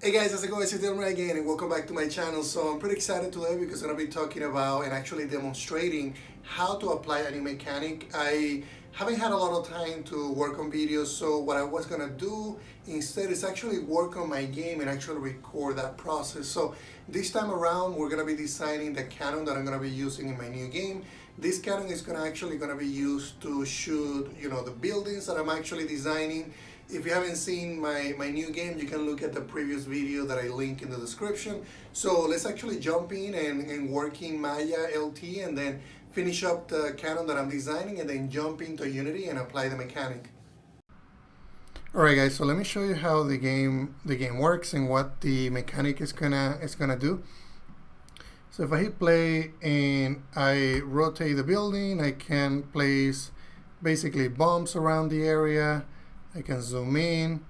Hey guys, how's it going? It's Stingray again and welcome back to my channel. So I'm pretty excited today because I'm going to be talking about and actually demonstrating how to apply a new mechanic. I haven't had a lot of time to work on videos, so what I was going to do instead is actually work on my game and actually record that process. So this time around we're going to be designing the cannon that I'm going to be using in my new game. This cannon is actually going to be used to shoot, the buildings that I'm actually designing. If you haven't seen my new game, you can look at the previous video that I link in the description. So let's actually jump in and work in MayaLT and then finish up the cannon that I'm designing and then jump into Unity and apply the mechanic. Alright guys, so let me show you how the game works and what the mechanic is gonna do. So if I hit play and I rotate the building, I can place basically bombs around the area. I can zoom in,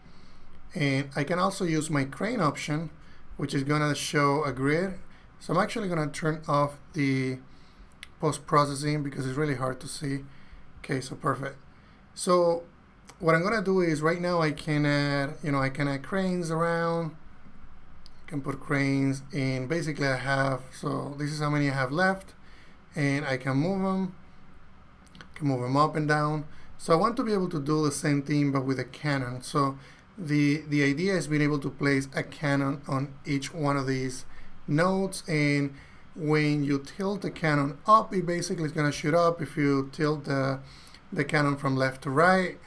and I can also use my crane option, which is gonna show a grid. So I'm actually gonna turn off the post-processing because it's really hard to see. Okay, so perfect. So what I'm gonna do is right now I can add, I can add cranes around. I can put cranes in. Basically I have, so this is how many I have left, and I can move them. I can move them up and down. So I want to be able to do the same thing but with a cannon. So the idea is being able to place a cannon on each one of these nodes, and when you tilt the cannon up, it basically is going to shoot up. If you tilt the cannon from left to right,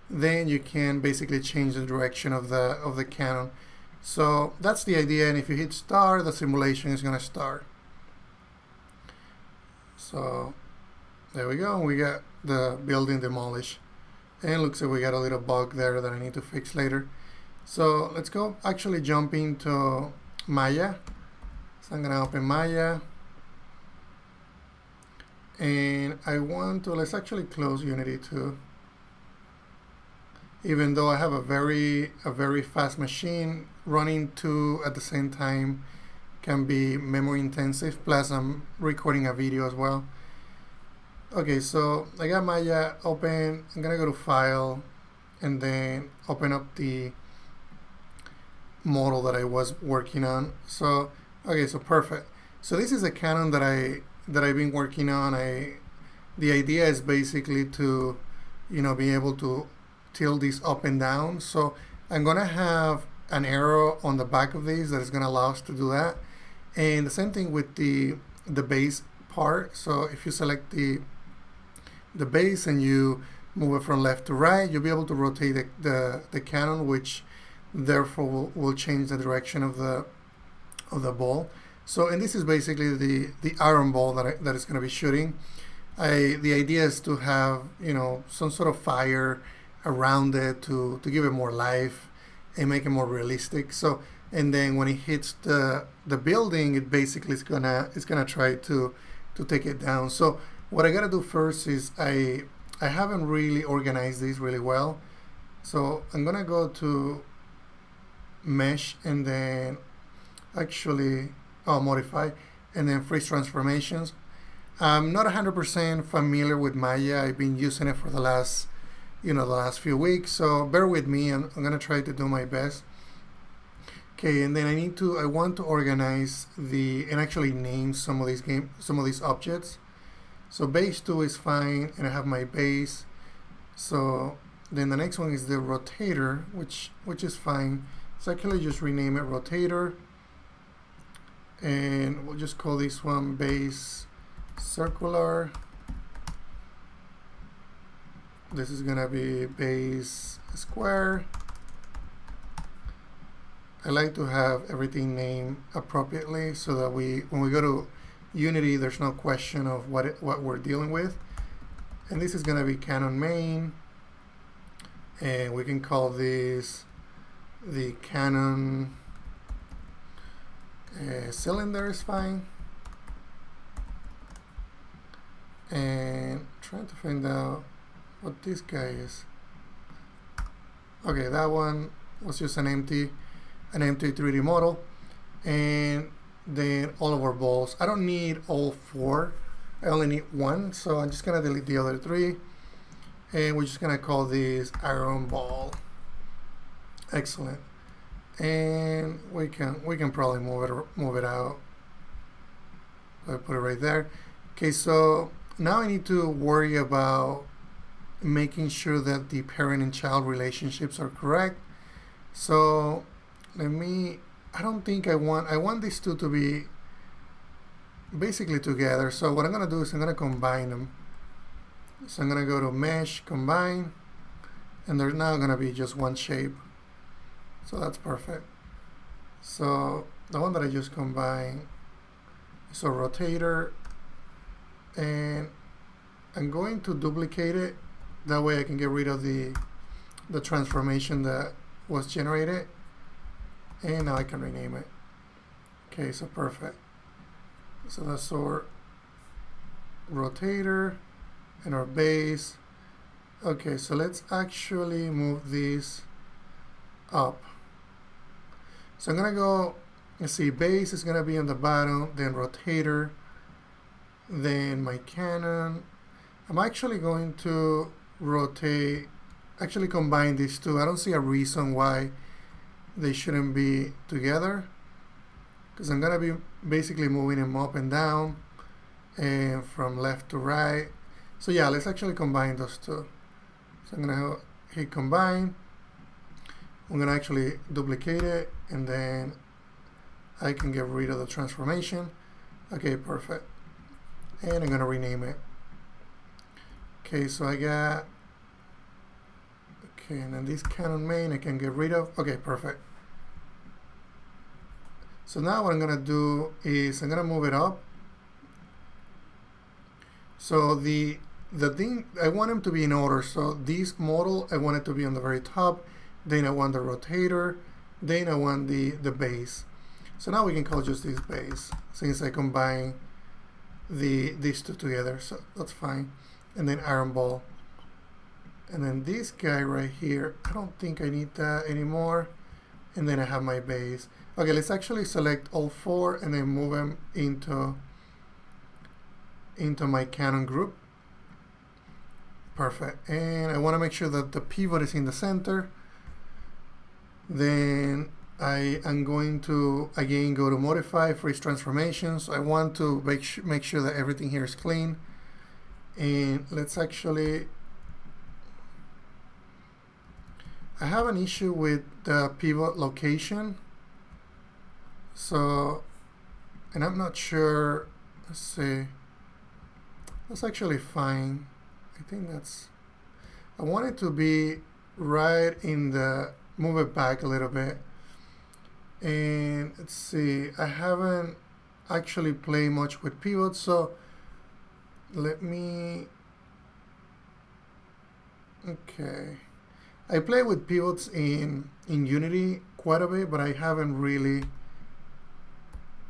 then you can basically change the direction of the cannon. So that's the idea, and if you hit start, the simulation is going to start. So there we go, we got the building demolished, and it looks like we got a little bug there that I need to fix later. So let's go actually jump into Maya. So I'm gonna open Maya, and I want to, let's actually close Unity too. Even though I have a very fast machine, running two at the same time can be memory intensive, plus I'm recording a video as well. Okay, so I got Maya open. I'm gonna go to File and then open up the model that I was working on. So okay, so perfect. So this is a cannon that I've been working on. The idea is basically to be able to tilt these up and down. So I'm gonna have an arrow on the back of these that is gonna allow us to do that. And the same thing with the base part. So if you select the base and you move it from left to right, you'll be able to rotate the cannon, which therefore will change the direction of the ball. So, and this is basically the iron ball that is going to be shooting. The idea is to have some sort of fire around it to give it more life and make it more realistic. So, and then when it hits the building, it basically is gonna try to take it down. So what I gotta do first is I haven't really organized these really well. So I'm gonna go to mesh and then actually modify and then freeze transformations. I'm not 100% familiar with Maya. I've been using it for the last few weeks, so bear with me. I'm gonna try to do my best. Okay, and then I want to organize and actually name some of these objects. So base 2 is fine, and I have my base. So then the next one is the rotator, which is fine. So actually just rename it rotator, and we'll just call this one base circular. This is gonna be base square. I like to have everything named appropriately so that when we go to Unity, there's no question of what we're dealing with. And this is going to be cannon main, and we can call this the cannon cylinder is fine. And trying to find out what this guy is. Okay, that one was just an empty 3D model, and then all of our balls. I don't need all 4. I only need 1, so I'm just gonna delete the other 3, and we're just gonna call this iron ball. Excellent. and we can probably move it out. I put it right there. Okay, so now I need to worry about making sure that the parent and child relationships are correct. So I don't think I want these two to be basically together. So what I'm gonna do is I'm gonna combine them. So I'm gonna go to Mesh, Combine, and there's now gonna be just one shape. So that's perfect. So the one that I just combined is a rotator, and I'm going to duplicate it. That way I can get rid of the transformation that was generated. And now I can rename it. Okay, so perfect. So that's our rotator and our base. Okay, so let's actually move these up. So I'm gonna go, let's see, base is gonna be on the bottom, then rotator, then my cannon. I'm actually going to combine these two. I don't see a reason why they shouldn't be together, because I'm gonna be basically moving them up and down and from left to right. So yeah, let's actually combine those two. So I'm gonna hit combine. I'm gonna actually duplicate it, and then I can get rid of the transformation. Okay, perfect. And I'm gonna rename it. Okay, so I got, okay, and then this cannon main I can get rid of. Okay, perfect. So now what I'm gonna do is I'm gonna move it up. So the thing, I want them to be in order. So this model, I want it to be on the very top. Then I want the rotator. Then I want the base. So now we can call just this base, since I combine these two together. So that's fine. And then iron ball. And then this guy right here, I don't think I need that anymore. And then I have my base. Okay, let's actually select all four and then move them into my cannon group. Perfect. And I want to make sure that the pivot is in the center. Then I am going to again go to modify freeze transformations. I want to make sure that everything here is clean. And let's actually, I have an issue with the pivot location. So, and I'm not sure, let's see, that's actually fine. I think that's, I want it to be right in the, move it back a little bit. And let's see, I haven't actually played much with pivots, so let me, okay. I play with pivots in Unity quite a bit, but I haven't really,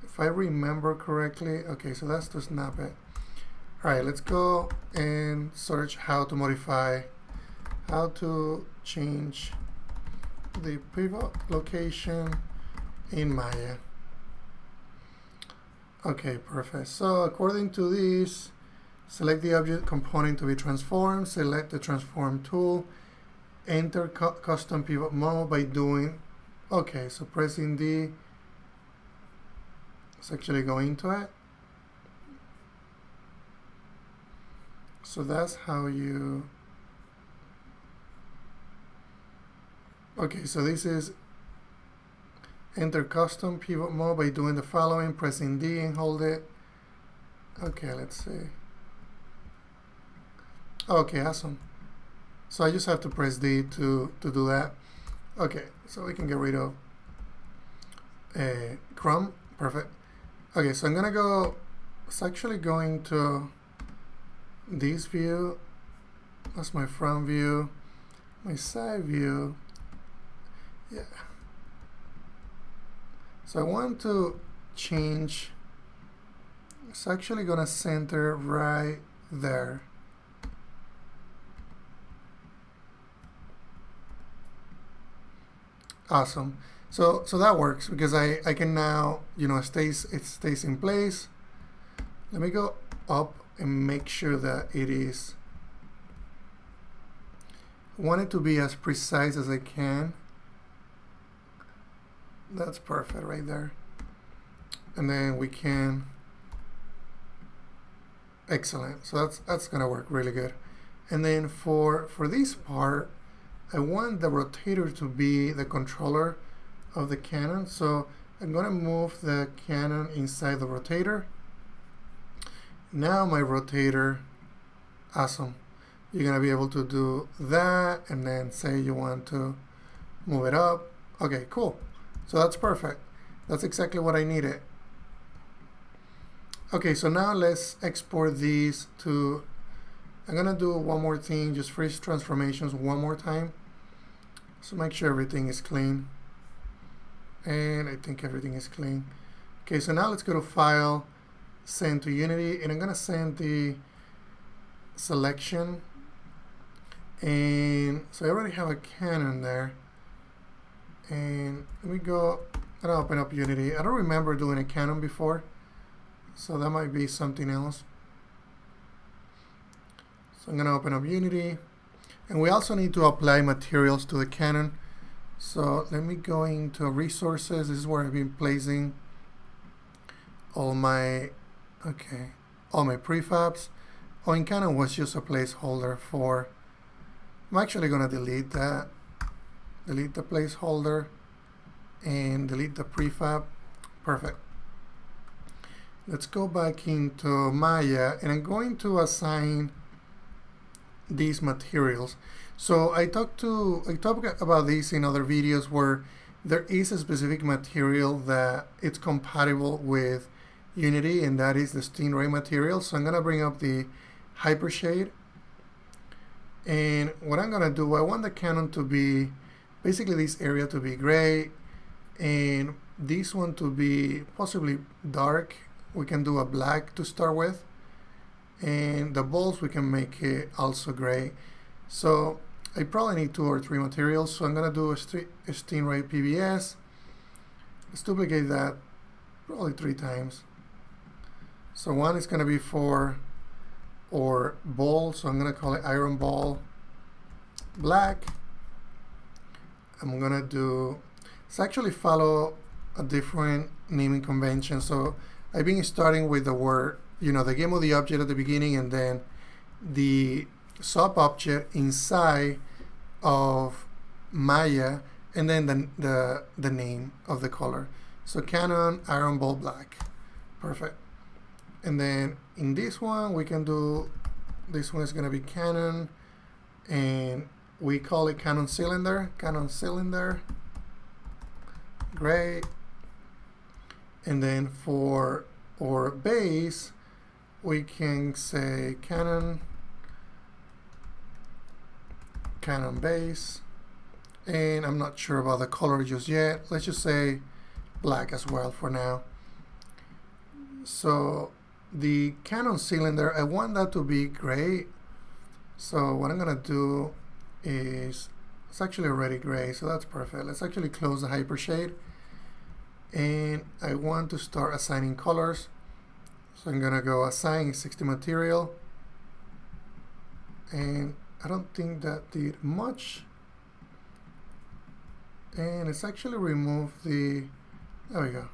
if I remember correctly. Okay, so that's to snap it. All right, let's go and search how to modify, how to change the pivot location in Maya. Okay, perfect. So according to this, select the object component to be transformed, select the transform tool, enter custom pivot mode by doing, okay, so pressing D, let's actually go into it. So that's how you, okay, so this is enter custom pivot mode by doing the following, pressing D and hold it. Okay, let's see. Okay, awesome. So I just have to press D to do that. Okay, so we can get rid of Chrome. Perfect. Okay, so I'm gonna go, it's actually going to this view. That's my front view, my side view. Yeah. So I want to change, it's actually gonna center right there. Awesome. So that works because I can now, you know, it stays in place. Let me go up and make sure that it is, I want it to be as precise as I can. That's perfect right there. And then we can, excellent. So that's gonna work really good. And then for this part, I want the rotator to be the controller of the cannon. So I'm gonna move the cannon inside the rotator. Now my rotator, awesome. You're gonna be able to do that, and then say you want to move it up. Okay, cool. So that's perfect. That's exactly what I needed. Okay, so now let's export these to, I'm gonna do one more thing, just freeze transformations one more time. So make sure everything is clean. And I think everything is clean. Okay, so now let's go to File, Send to Unity, and I'm gonna send the selection. And so I already have a cannon there. And let me go, I'm gonna open up Unity. I don't remember doing a cannon before, so that might be something else. So I'm gonna open up Unity. And we also need to apply materials to the cannon. So let me go into resources. This is where I've been placing all my, okay, all my prefabs. Oh, in Canon was just a placeholder for, I'm actually gonna delete that. Delete the placeholder and delete the prefab. Perfect. Let's go back into Maya, and I'm going to assign these materials. So I talked about this in other videos where there is a specific material that it's compatible with Unity, and that is the Stingray material. So I'm gonna bring up the Hypershade, and what I'm gonna do, I want the cannon to be, basically this area to be gray, and this one to be possibly dark. We can do a black to start with, and the balls we can make it also gray. So I probably need 2 or 3 materials, so I'm gonna do a Stingray PBS. Let's duplicate that probably 3 times. So one is gonna be for or ball, so I'm gonna call it iron ball black. I'm gonna do, it's actually follow a different naming convention. So I've been starting with the word, you know, the game of the object at the beginning, and then the sub object inside of Maya, and then the name of the color. So Canon iron ball black. Perfect. And then in this one we can do, this one is going to be Canon, and we call it Canon cylinder. Great. And then for our base we can say Canon base, and I'm not sure about the color just yet. Let's just say black as well for now. So the Canon cylinder, I want that to be gray. So what I'm gonna do is, it's actually already gray, so that's perfect. Let's actually close the Hypershade, and I want to start assigning colors. So I'm gonna go assign 60 material, and I don't think that did much. And let's actually remove the, there we go.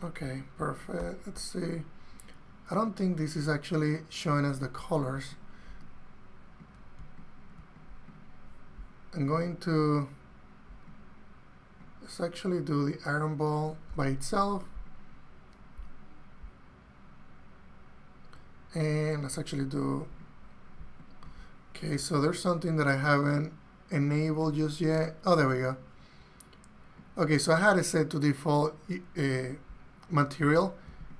Okay, perfect. Let's see. I don't think this is actually showing us the colors. I'm going to, let's actually do the iron ball by itself. And let's actually do, okay, so there's something that I haven't enabled just yet. Oh, there we go. Okay, so I had it set to default material.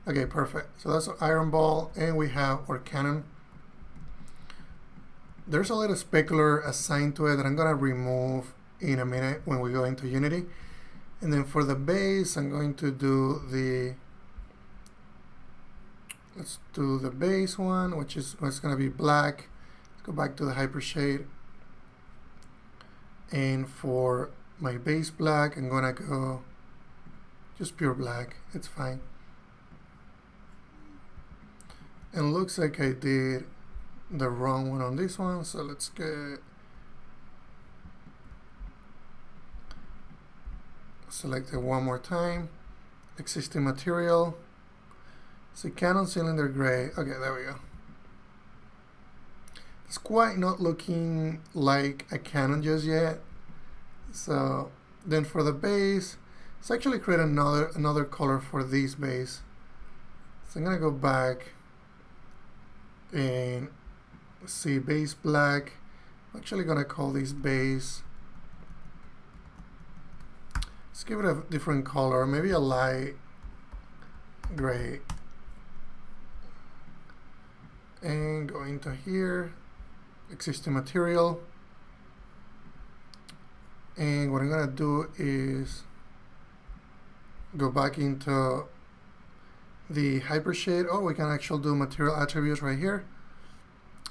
Okay, perfect. So that's our iron ball, and we have our cannon. There's a little specular assigned to it that I'm gonna remove in a minute when we go into Unity. And then for the base, I'm going to do the, let's do the base one, which is what's going to be black. Let's go back to the Hypershade. And for my base black, I'm going to go just pure black. It's fine. And looks like I did the wrong one on this one, so let's select it one more time. Existing material. So Canon cylinder gray. Okay, there we go. It's quite not looking like a Canon just yet. So then for the base, let's actually create another color for this base. So I'm gonna go back and see base black. I'm actually gonna call this base. Let's give it a different color, maybe a light gray. And go into here, existing material. And what I'm gonna do is go back into the hypershade. Oh, we can actually do material attributes right here.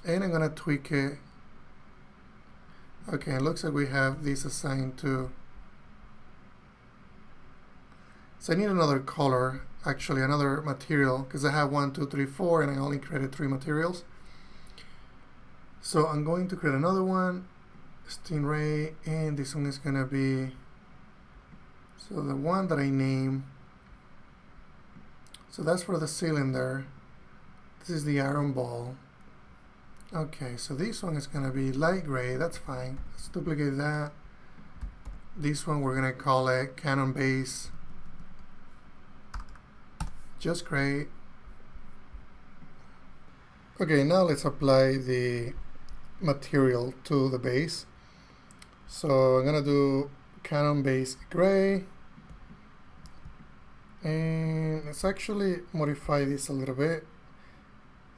And I'm gonna tweak it. Okay, it looks like we have this assigned to. So I need another color, actually another material, because I have 1, 2, 3, 4, and I only created 3 materials. So I'm going to create another one, Stingray, and this one is gonna be, so the one that I name, so that's for the cylinder. This is the iron ball. Okay, so this one is gonna be light gray, that's fine. Let's duplicate that. This one we're gonna call it Canon base, just gray. Okay, now let's apply the material to the base. So I'm gonna do Canon base gray, and let's actually modify this a little bit.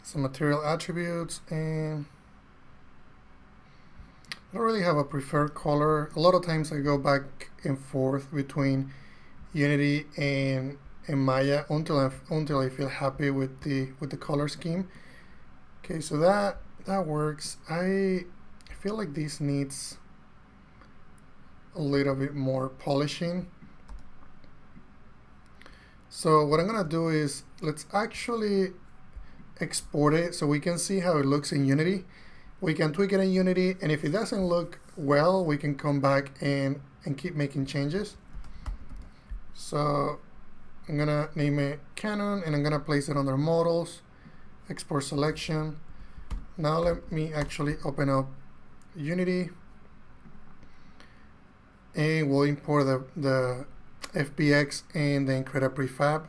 Some material attributes, and I don't really have a preferred color. A lot of times I go back and forth between Unity and Maya until I feel happy with the color scheme. Okay, so that works. I feel like this needs a little bit more polishing. So what I'm gonna do is let's actually export it so we can see how it looks in Unity. We can tweak it in Unity, and if it doesn't look well, we can come back and keep making changes. So I'm gonna name it Canon, and I'm gonna place it under models, export selection. Now let me actually open up Unity, and we'll import the FBX and then create a prefab.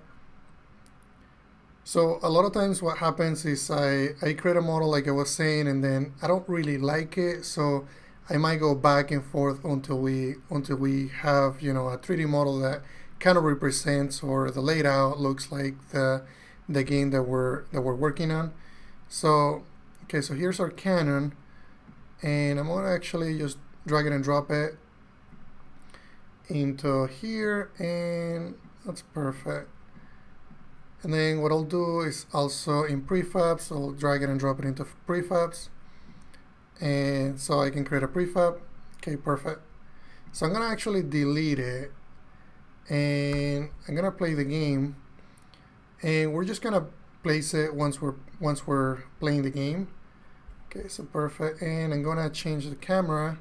So a lot of times what happens is I create a model like I was saying, and then I don't really like it, so I might go back and forth until we have, you know, a 3D model that kind of represents, or the layout looks like the game that we're working on. So okay, so here's our Canon, and I'm gonna actually just drag it and drop it into here, and that's perfect. And then what I'll do is also in prefabs, so I'll drag it and drop it into prefabs, and so I can create a prefab. Okay, perfect. So I'm gonna actually delete it, and I'm gonna play the game, and we're just gonna place it once we're playing the game. Okay, so perfect. And I'm gonna change the camera,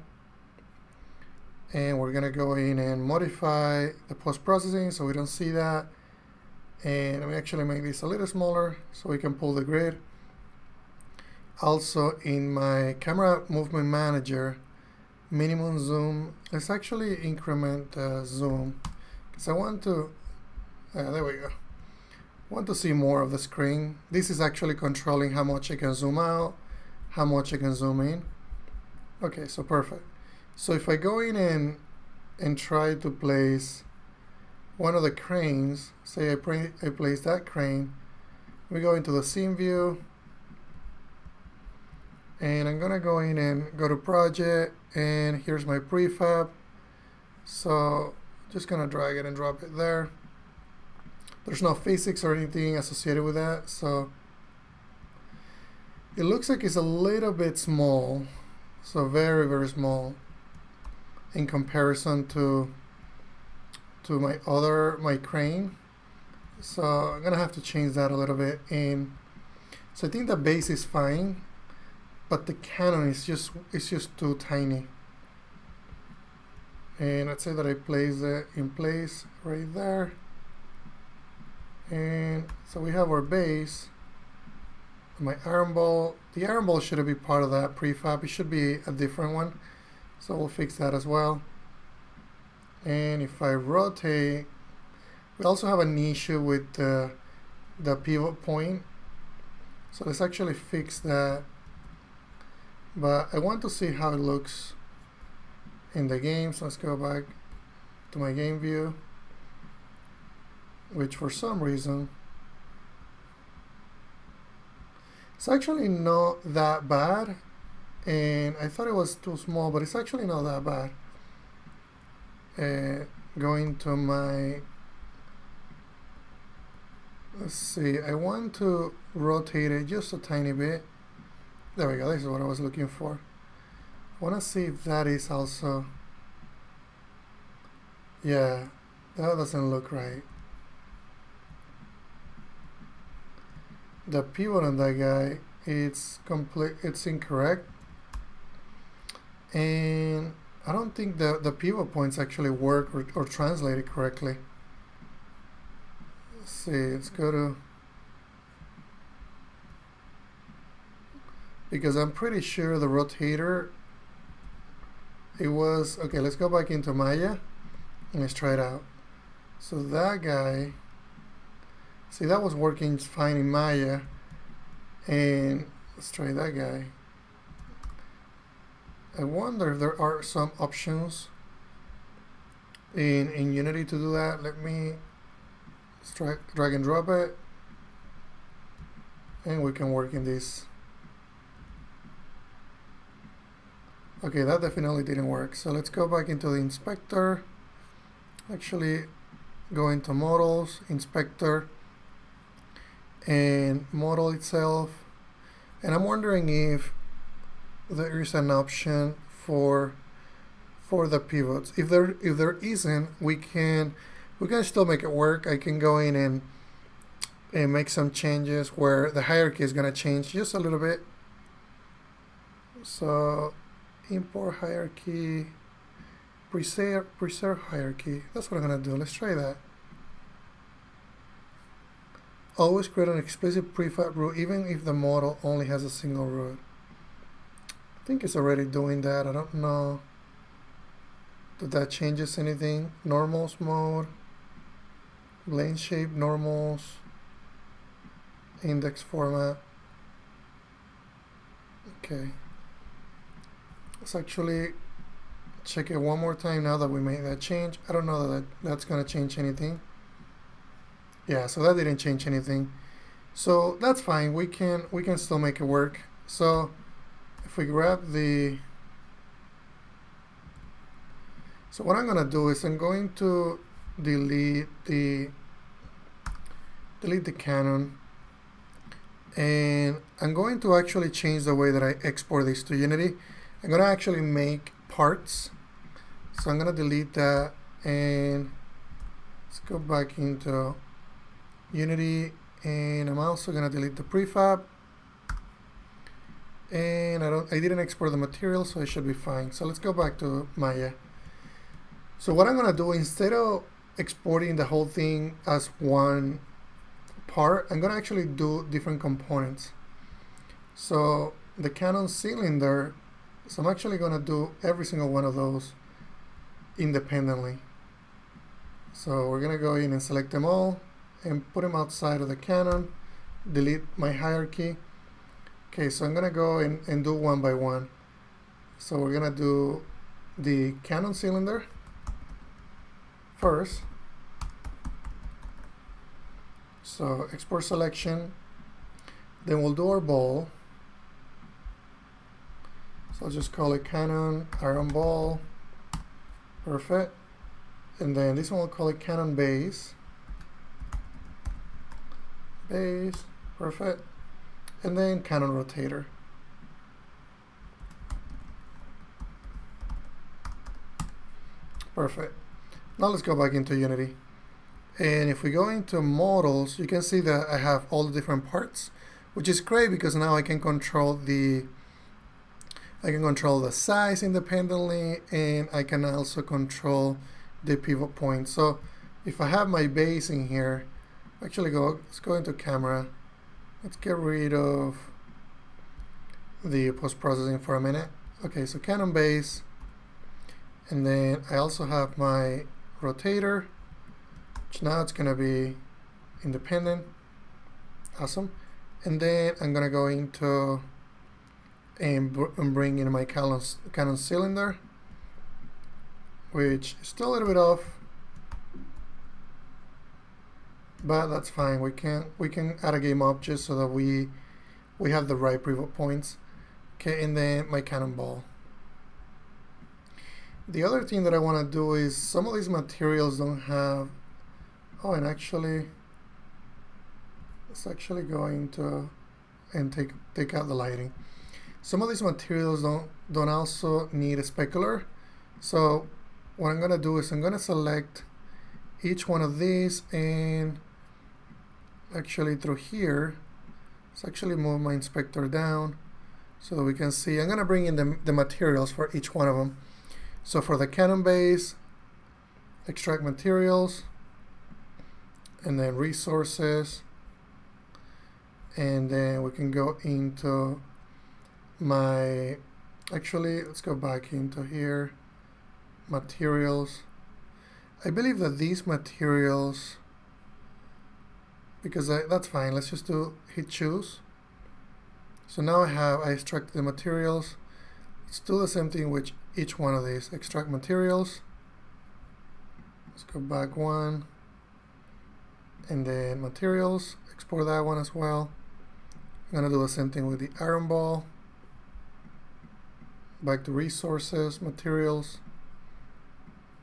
and we're gonna go in and modify the post-processing so we don't see that. And let me actually make this a little smaller so we can pull the grid. Also in my camera movement manager, minimum zoom, let's actually increment the zoom, because I want to, there we go. I want to see more of the screen. This is actually controlling how much I can zoom out, how much I can zoom in. Okay, so perfect. So if I go in and try to place one of the cranes, say I place that crane, we go into the scene view, and I'm gonna go in and go to project, and here's my prefab. So just gonna drag it and drop it there. There's no physics or anything associated with that, so it looks like it's a little bit small, so very, very small in comparison to my crane. So I'm gonna have to change that a little bit. And so I think the base is fine. but the cannon is just too tiny. And let's say that I place it in place right there. And so we have our base. My iron ball, the iron ball shouldn't be part of that prefab. It should be a different one. So we'll fix that as well. And if I rotate, we also have an issue with the pivot point. So let's actually fix that. But I want to see how it looks in the game. So let's go back to my game view, which for some reason, it's actually not that bad. And I thought it was too small, but it's actually not that bad. Going to my, let's see, I want to rotate it just a tiny bit. There we go, this is what I was looking for. I want to see if that is also, yeah, that doesn't look right. The pivot on that guy, it's incorrect. And I don't think the pivot points actually work or translate it correctly. Let's see, let's go to, because I'm pretty sure the rotator, it was, okay, let's go back into Maya and let's try it out. So that guy, see, that was working fine in Maya, and let's try that guy. I wonder if there are some options in Unity to do that. Let me drag and drop it, and we can work in this. Okay, that definitely didn't work. So let's go back into the inspector. Actually, go into models, inspector, and model itself. And I'm wondering if there is an option for the pivots. If there isn't, we can still make it work. I can go in and make some changes where the hierarchy is going to change just a little bit. So import hierarchy, preserve hierarchy. That's what I'm going to do. Let's try that. Always create an explicit prefab root even if the model only has a single root. I think it's already doing that. I don't know if that changes anything. Normals mode, plane shape, normals, index format. Okay. Let's actually check it one more time now that we made that change. I don't know that that's going to change anything. Yeah, so that didn't change anything. So that's fine. We can still make it work. So if we grab the, so what I'm going to do is I'm going to delete the cannon, and I'm going to actually change the way that I export this to Unity. I'm going to actually make parts. So I'm going to delete that, and let's go back into Unity, and I'm also going to delete the prefab. And I didn't export the material, so it should be fine. So let's go back to Maya. So what I'm going to do, instead of exporting the whole thing as one part, I'm going to actually do different components. So the cannon cylinder, so I'm actually going to do every single one of those independently. So we're going to go in and select them all and put them outside of the cannon, delete my hierarchy. Okay, so I'm going to go and do one by one. So we're going to do the cannon cylinder first. So export selection. Then we'll do our ball. So I'll just call it cannon iron ball. Perfect. And then this one we'll call it cannon base. Base. Perfect. And then cannon rotator. Perfect. Now let's go back into Unity. And if we go into models, you can see that I have all the different parts, which is great because now I can control the I can control the size independently, and I can also control the pivot point. So if I have my base in here, let's go into camera. Let's get rid of the post-processing for a minute. Okay, so Canon base, and then I also have my rotator, which now it's gonna be independent. Awesome. And then I'm gonna go into and bring in my Canon cylinder, which is still a little bit off, but that's fine. We can add a game object so that we have the right pivot points. Okay, and then my cannonball. The other thing that I want to do is some of these materials don't have. Oh, and actually, it's actually going to take out the lighting. Some of these materials don't also need a specular. So what I'm gonna do is I'm gonna select each one of these, and actually through here, let's actually move my inspector down so that we can see. I'm gonna bring in the materials for each one of them. So for the Canon base, extract materials, and then resources, and then we can go into my, actually let's go back into here, materials. I believe that these materials, because that's fine, let's just hit choose. So now I extracted the materials. Let's do the same thing with each one of these. Extract materials. Let's go back one, and then materials, export that one as well. I'm gonna do the same thing with the iron ball. Back to resources, materials,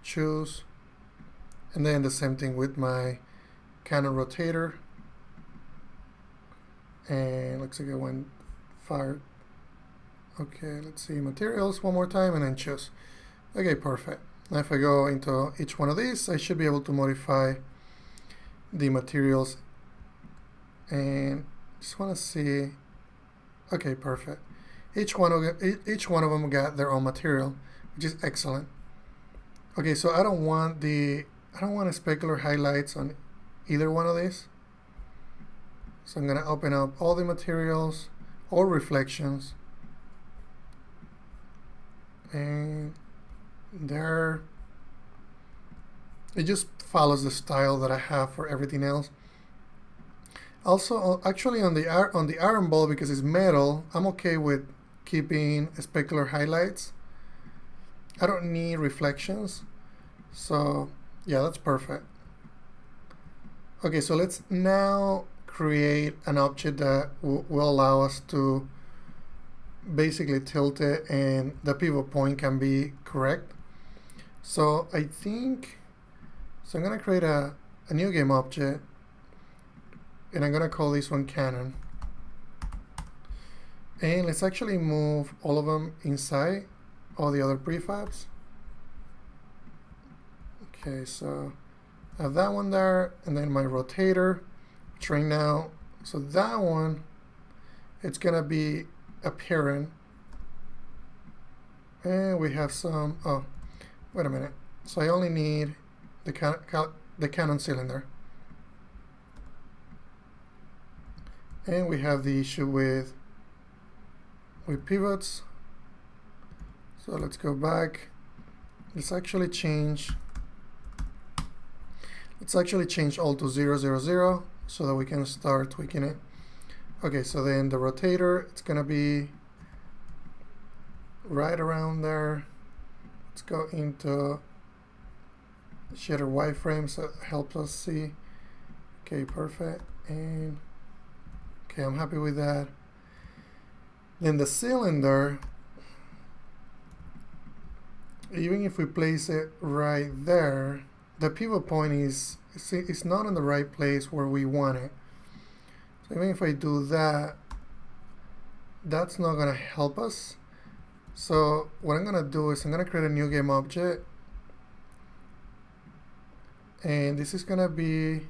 choose, and then the same thing with my Canon rotator. And looks like I went fired. Okay, let's see, materials one more time, and then choose. Okay, perfect. Now if I go into each one of these, I should be able to modify the materials, and just want to see. Okay, perfect. Each one of them got their own material, which is excellent. Okay, so I don't want specular highlights on either one of these. So I'm gonna open up all the materials, all reflections, and there. It just follows the style that I have for everything else. Also, actually on the iron ball, because it's metal, I'm okay with keeping specular highlights. I don't need reflections. So yeah, that's perfect. Okay, so let's now create an object that will allow us to basically tilt it, and the pivot point can be correct. So I think, so I'm gonna create a new game object, and I'm gonna call this one Canon. And let's actually move all of them inside all the other prefabs. Okay, so I have that one there, and then my rotator, which right now, so that one, it's gonna be apparent. And we have some, oh, wait a minute. So I only need the Canon cylinder. And we have the issue with pivots. So let's go back. Let's actually change all to 0, 0, 0 so that we can start tweaking it. Okay, so then the rotator, it's gonna be right around there. Let's go into shader wireframe so it helps us see. Okay, perfect. And okay, I'm happy with that. Then the cylinder, even if we place it right there, the pivot point is not in the right place where we want it. So even if I do that, that's not gonna help us. So what I'm gonna do is I'm gonna create a new game object, and this is gonna be,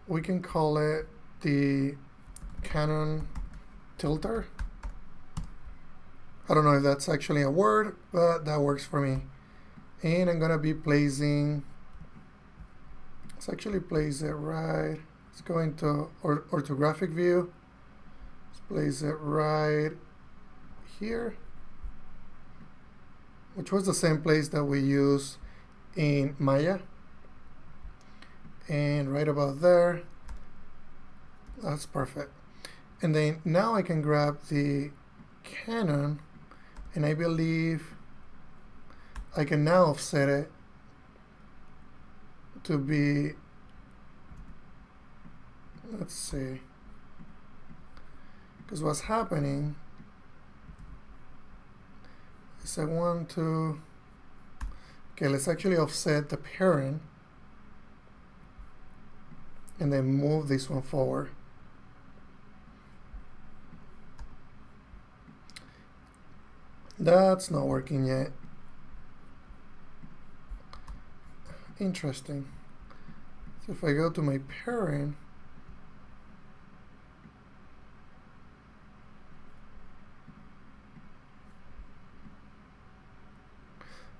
we can call it the Canon tilter. I don't know if that's actually a word, but that works for me. And I'm gonna be placing, let's actually place it right, let's go into orthographic view. Let's place it right here, which was the same place that we used in Maya. And right about there, that's perfect. And then now I can grab the Canon, and I believe I can now offset it to be, let's see, because what's happening is I want to, okay, let's actually offset the parent and then move this one forward. That's not working yet. Interesting. So if I go to my parent,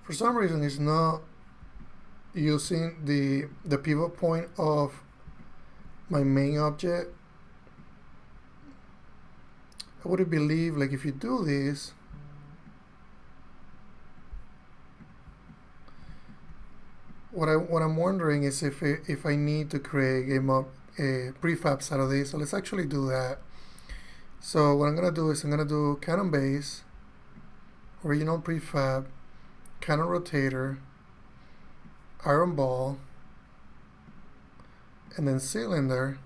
for some reason it's not using the pivot point of my main object. I would believe, like, if you do this, what I'm wondering is if I need to create prefabs out of this. So let's actually do that. So what I'm gonna do is I'm gonna do Canon base, original prefab, Canon rotator, iron ball, and then cylinder.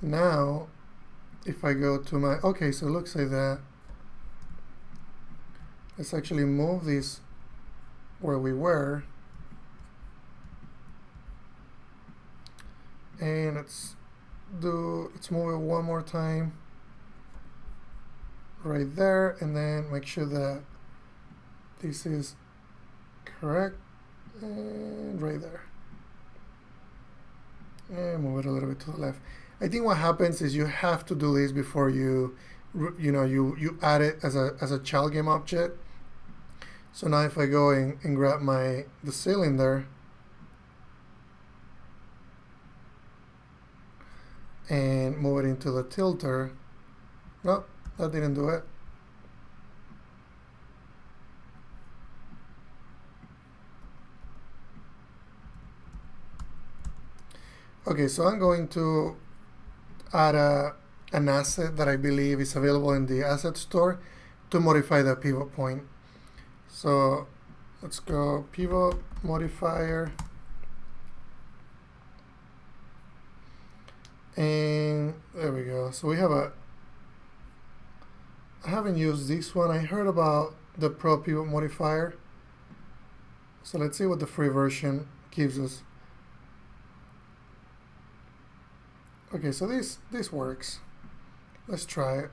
Now if I go to my, okay, so it looks like that. Let's actually move this where we were, and let's move it one more time right there, and then make sure that this is correct, and right there, and move it a little bit to the left. I think what happens is you have to do this before you add it as a child game object. So now if I go and grab the cylinder and move it into the tilter, nope, that didn't do it. Okay, so I'm going to add an asset that I believe is available in the asset store to modify the pivot point. So let's go pivot modifier, and there we go. So we have I haven't used this one. I heard about the Pro Pivot modifier. So let's see what the free version gives us. Okay, so this works. Let's try it.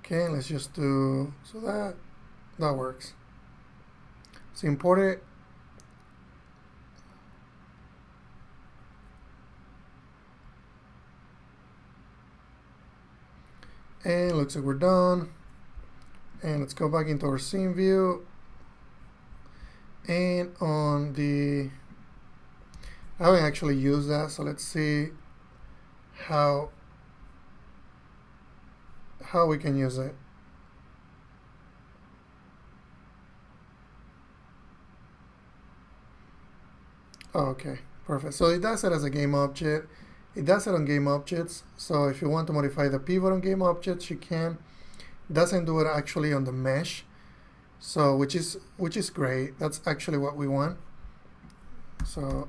Okay, let's just do, so that works. So import it. And looks like we're done. And let's go back into our scene view. And on the, I haven't actually used that, so let's see how we can use it. Oh, okay, perfect. So it does it as a game object. It does it on game objects. So if you want to modify the pivot on game objects, you can. It doesn't do it actually on the mesh. So which is great. That's actually what we want. So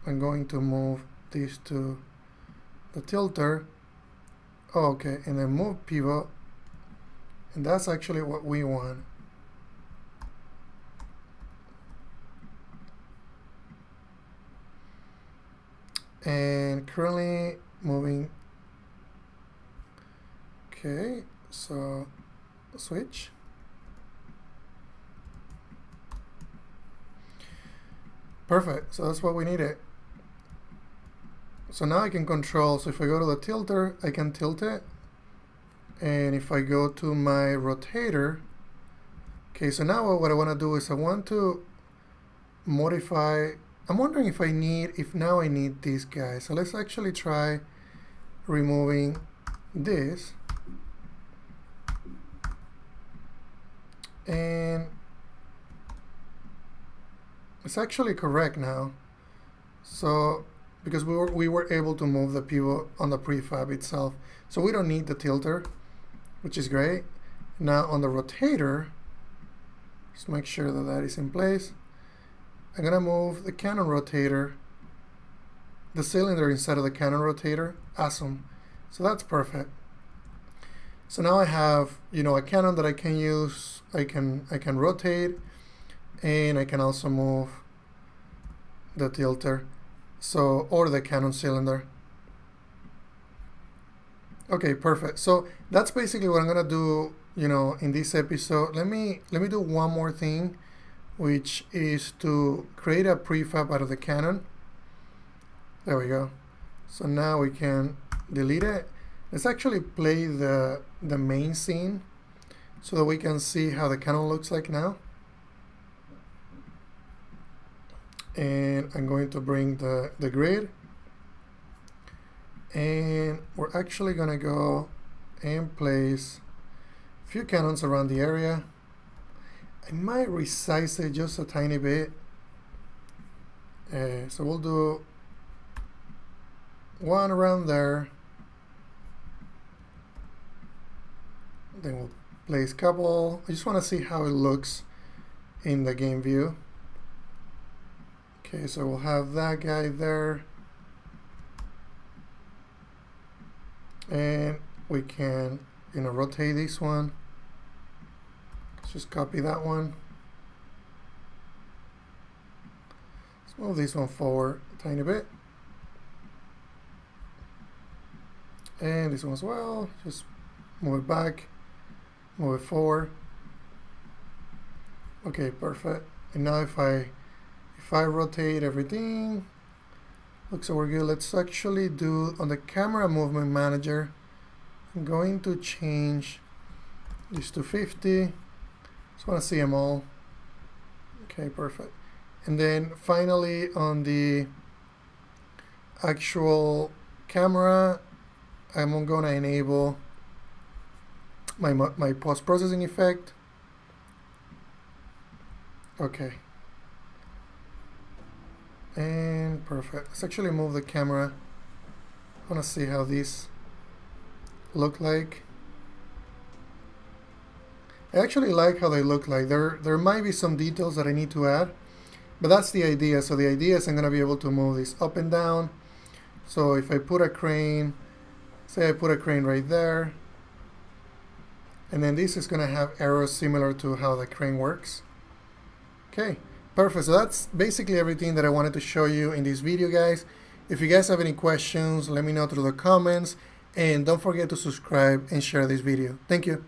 I'm going to move this to the tilter. Oh, okay, and then move pivot, and that's actually what we want. And currently moving. Okay, so switch. Perfect, so that's what we needed. So now I can control, so if I go to the tilter, I can tilt it. And if I go to my rotator, okay, so now what I want to do is I want to modify, I'm wondering if now I need this guy. So let's actually try removing this. And it's actually correct now. So because we were able to move the pivot on the prefab itself. So we don't need the tilter, which is great. Now on the rotator, just make sure that that is in place. I'm gonna move the cannon rotator, the cylinder inside of the cannon rotator. Awesome. So that's perfect. So now I have, you know, a cannon that I can use. I can rotate, and I can also move the tilter, so, or the cannon cylinder. Okay, perfect. So that's basically what I'm gonna do, you know, in this episode. Let me do one more thing, which is to create a prefab out of the cannon. There we go. So now we can delete it. Let's actually play the main scene so that we can see how the cannon looks like now. And I'm going to bring the grid, and we're actually gonna go and place a few cannons around the area. I might resize it just a tiny bit. So we'll do one around there. Then we'll place a couple. I just want to see how it looks in the game view. Okay, so we'll have that guy there. And we can, you know, rotate this one. Let's just copy that one. Let's move this one forward a tiny bit. And this one as well. Just move it back, move it forward. Okay, perfect. And now if I rotate everything, looks like we're good. Let's actually do on the camera movement manager. I'm going to change this to 50. Just want to see them all. Okay, perfect. And then finally on the actual camera, I'm going to enable my post-processing effect. Okay. And perfect. Let's actually move the camera. I want to see how these look like. I actually like how they look like. There might be some details that I need to add, but that's the idea. So the idea is I'm going to be able to move this up and down. So if I put a crane, say I put a crane right there, and then this is going to have arrows similar to how the crane works. Okay, perfect. So that's basically everything that I wanted to show you in this video, guys. If you guys have any questions, let me know through the comments, and don't forget to subscribe and share this video. Thank you.